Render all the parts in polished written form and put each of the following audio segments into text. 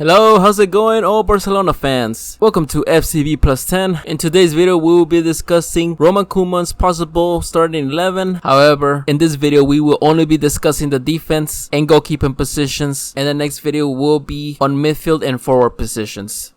Hello, how's it going, all Barcelona fans? Welcome to FCB plus 10. In today's video, we will be discussing Ronald Koeman'S possible starting 11. However, in this video, we will only be discussing the defense and goalkeeping positions, and the next video will be on midfield and forward positions.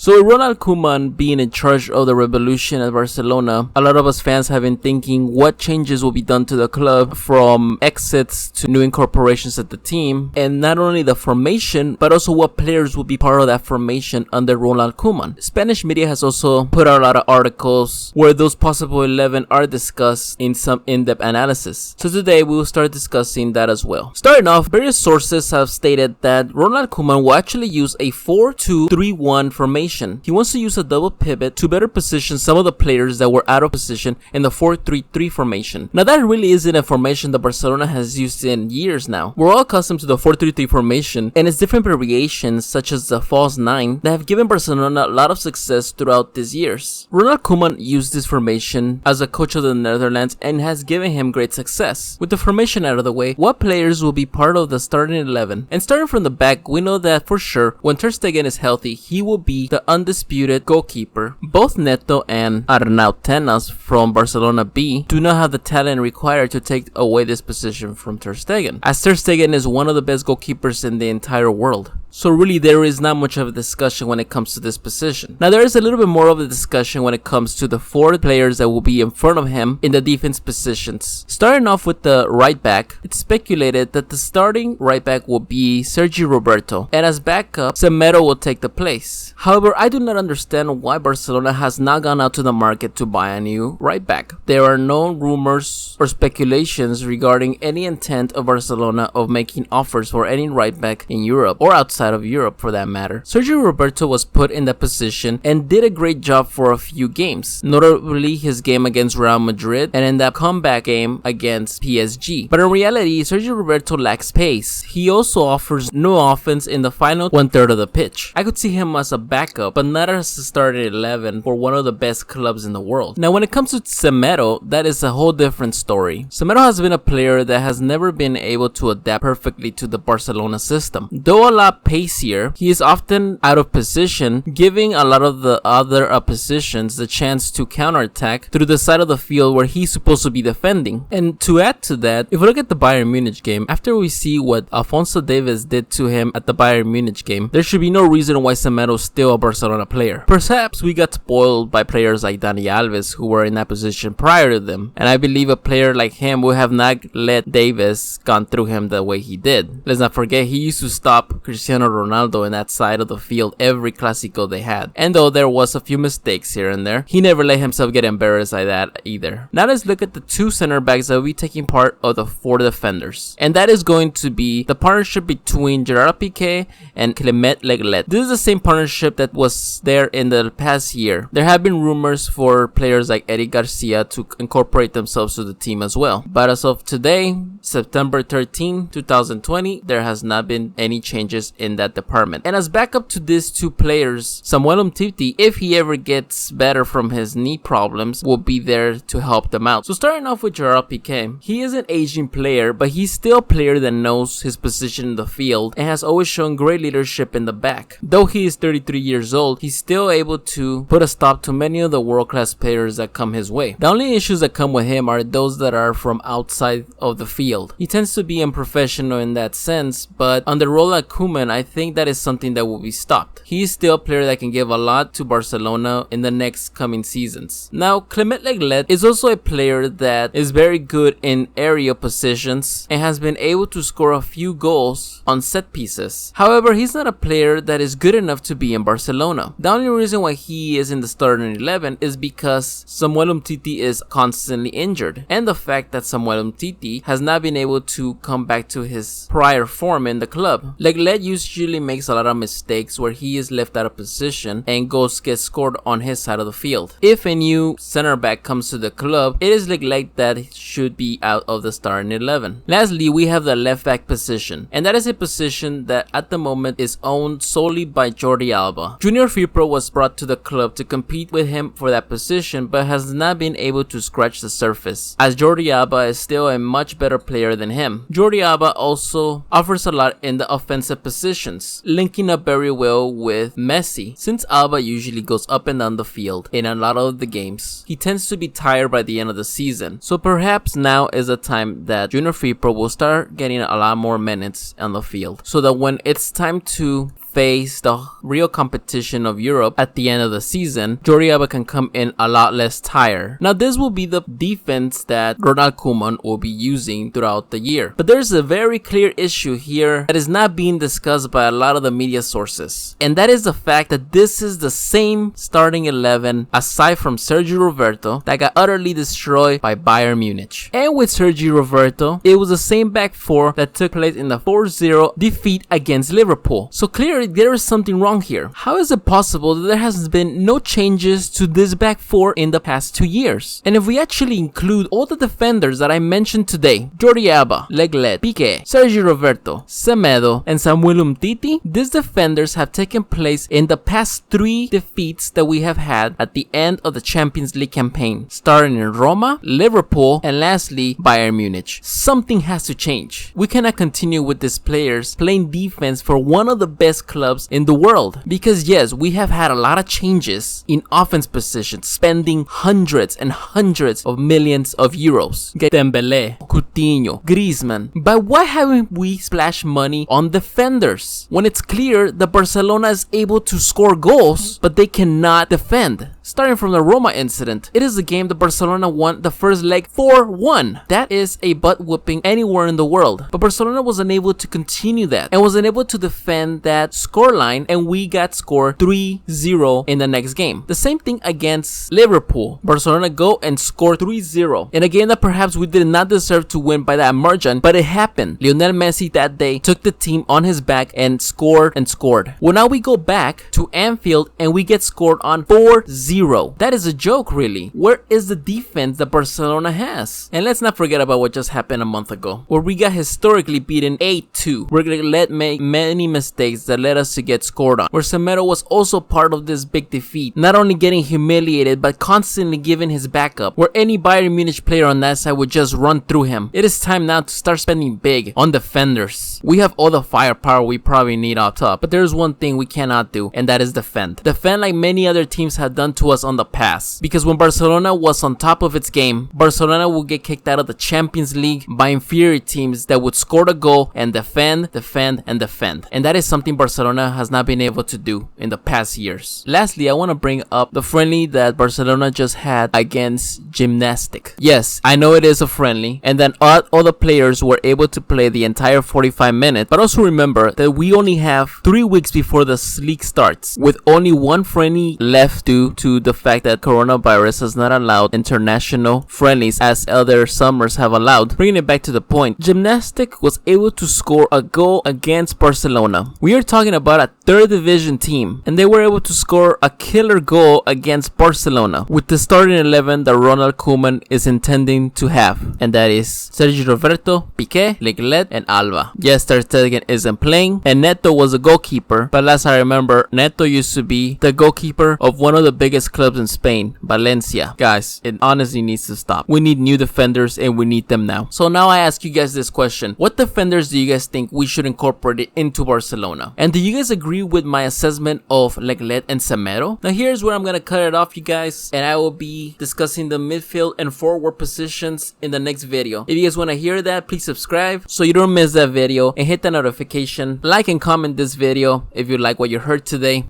So with Ronald Koeman being in charge of the revolution at Barcelona, a lot of us fans have been thinking what changes will be done to the club, from exits to new incorporations at the team, and not only the formation but also what players will be part of that formation under Ronald Koeman. Spanish media has also put out a lot of articles where those possible 11 are discussed in some in-depth analysis. So today we will start discussing that as well. Starting off, various sources have stated that Ronald Koeman will actually use a 4-2-3-1 formation. He wants to use a double pivot to better position some of the players that were out of position in the 4-3-3 formation. Now that really isn't a formation that Barcelona has used in years now. We're all accustomed to the 4-3-3 formation and its different variations, such as the false 9, that have given Barcelona a lot of success throughout these years. Ronald Koeman used this formation as a coach of the Netherlands and has given him great success. With the formation out of the way, what players will be part of the starting 11? And starting from the back, we know that for sure when Ter Stegen is healthy, he will be the undisputed goalkeeper. Both Neto and Arnau Tenas from Barcelona B do not have the talent required to take away this position from Ter Stegen, as Ter Stegen is one of the best goalkeepers in the entire world. So really there is not much of a discussion when it comes to this position. Now there is a little bit more of a discussion when it comes to the four players that will be in front of him in the defense positions. Starting off with the right back, it's speculated that the starting right back will be Sergi Roberto, and as backup, Semedo will take the place. However, I do not understand why Barcelona has not gone out to the market to buy a new right back. There are no rumors or speculations regarding any intent of Barcelona of making offers for any right back in Europe or outside of Europe for that matter. Sergio Roberto was put in that position and did a great job for a few games, notably his game against Real Madrid and in that comeback game against PSG. But in reality, Sergio Roberto lacks pace. He also offers no offense in the final 1/3 of the pitch. I could see him as a backup, but not as a starting 11 for one of the best clubs in the world. Now when it comes to Semedo, that is a whole different story. Semedo has been a player that has never been able to adapt perfectly to the Barcelona system. Though a lot pacier, he is often out of position, giving a lot of the other oppositions the chance to counterattack through the side of the field where he's supposed to be defending. And to add to that, if we look at the Bayern Munich game, after we see what Alphonso Davies did to him at the Bayern Munich game, there should be no reason why Semedo is still a Barcelona player. Perhaps we got spoiled by players like Dani Alves who were in that position prior to them, and I believe a player like him would have not let Davies gone through him the way he did. Let's not forget, he used to stop Cristiano Ronaldo in that side of the field every Clásico they had. And though there was a few mistakes here and there, he never let himself get embarrassed like that either. Now let's look at the two center backs that will be taking part of the four defenders. And that is going to be the partnership between Gerard Piqué and Clement Lenglet. This is the same partnership that was there in the past year. There have been rumors for players like Eric Garcia to incorporate themselves to the team as well. But as of today, September 13, 2020, there has not been any changes in that department. And as backup to these two players, Samuel Umtiti, if he ever gets better from his knee problems, will be there to help them out. So starting off with Gerard Piqué, he is an aging player, but he's still a player that knows his position in the field and has always shown great leadership in the back. Though he is 33 years old, he's still able to put a stop to many of the world-class players that come his way. The only issues that come with him are those that are from outside of the field. He tends to be unprofessional in that sense, but under Ronald Koeman, I think that is something that will be stopped. He is still a player that can give a lot to Barcelona in the next coming seasons. Now, Clement Lenglet is also a player that is very good in area positions and has been able to score a few goals on set pieces. However, he's not a player that is good enough to be in Barcelona. The only reason why he is in the starting 11 is because Samuel Umtiti is constantly injured, and the fact that Samuel Umtiti has not been able to come back to his prior form in the club. Lenglet usually makes a lot of mistakes where he is left out of position and goals get scored on his side of the field. If a new center back comes to the club, it is like that should be out of the starting 11. Lastly, we have the left back position, and that is a position that at the moment is owned solely by Jordi Alba. Junior Firpo was brought to the club to compete with him for that position, but has not been able to scratch the surface, as Jordi Alba is still a much better player than him. Jordi Alba also offers a lot in the offensive positions, linking up very well with Messi. Since Alba usually goes up and down the field in a lot of the games, he tends to be tired by the end of the season. So perhaps now is the time that Junior Firpo will start getting a lot more minutes on the field, so that when it's time to face the real competition of Europe at the end of the season, Jordi Alba can come in a lot less tired. Now this will be the defense that Ronald Koeman will be using throughout the year. But there's a very clear issue here that is not being discussed by a lot of the media sources. And that is the fact that this is the same starting 11 aside from Sergio Roberto that got utterly destroyed by Bayern Munich. And with Sergio Roberto, it was the same back four that took place in the 4-0 defeat against Liverpool. So clearly there is something wrong here. How is it possible that there has been no changes to this back four in the past 2 years? And if we actually include all the defenders that I mentioned today, Jordi Alba, Lenglet, Piqué, Sergio Roberto, Semedo, and Samuel Umtiti, these defenders have taken place in the past 3 defeats that we have had at the end of the Champions League campaign, starting in Roma, Liverpool, and lastly Bayern Munich. Something has to change. We cannot continue with these players playing defense for one of the best clubs in the world, because yes, we have had a lot of changes in offense positions, spending hundreds and hundreds of millions of euros. Get Dembele, Coutinho, Griezmann, but why haven't we splashed money on defenders when it's clear that Barcelona is able to score goals but they cannot defend? Starting from the Roma incident, it is a game that Barcelona won the first leg 4-1. That is a butt whooping anywhere in the world, but Barcelona was unable to continue that and was unable to defend that scoreline, and we got scored 3-0 in the next game. The same thing against Liverpool. Barcelona go and score 3-0 in a game that perhaps we did not deserve to win by that margin, but it happened. Lionel Messi that day took the team on his back and scored and scored. Well, now we go back to Anfield and we get scored on 4-0. That is a joke, really. Where is the defense that Barcelona has? And let's not forget about what just happened a month ago, where we got historically beaten 8-2. We're gonna let make many mistakes that led us to get scored on, where Semedo was also part of this big defeat, not only getting humiliated but constantly giving his back up, where any Bayern Munich player on that side would just run through him. It is time now to start spending big on defenders. We have all the firepower we probably need up top, but there's one thing we cannot do, and that is defend. Defend like many other teams have done to us on the past, because when Barcelona was on top of its game, Barcelona will get kicked out of the Champions League by inferior teams that would score the goal and defend, and that is something Barcelona has not been able to do in the past years. Lastly, I want to bring up the friendly that Barcelona just had against Gymnastic. Yes, I know it is a friendly, and then all the players were able to play the entire 45 minutes, but also remember that we only have 3 weeks before the league starts, with only 1 friendly left due to the fact that coronavirus has not allowed international friendlies as other summers have allowed. Bringing it back to the point, Gymnastic was able to score a goal against Barcelona. We are talking about a 3rd division team, and they were able to score a killer goal against Barcelona with the starting 11 that Ronald Koeman is intending to have, and that is Sergio Roberto, Piqué, Lenglet, and Alba. Yes, Ter Stegen isn't playing, and Neto was a goalkeeper, but last I remember, Neto used to be the goalkeeper of one of the biggest clubs in Spain, Valencia. Guys, it honestly needs to stop. We need new defenders, and we need them now. So now I ask you guys this question: what defenders do you guys think we should incorporate into Barcelona? And do you guys agree with my assessment of Lenglet and Semedo? Now here's where I'm gonna cut it off, you guys, and I will be discussing the midfield and forward positions in the next video. If you guys want to hear that, please subscribe so you don't miss that video, and hit the notification, like and comment this video if you like what you heard today.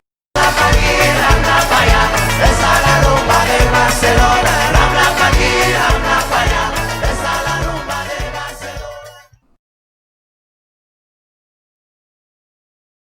Barcelona.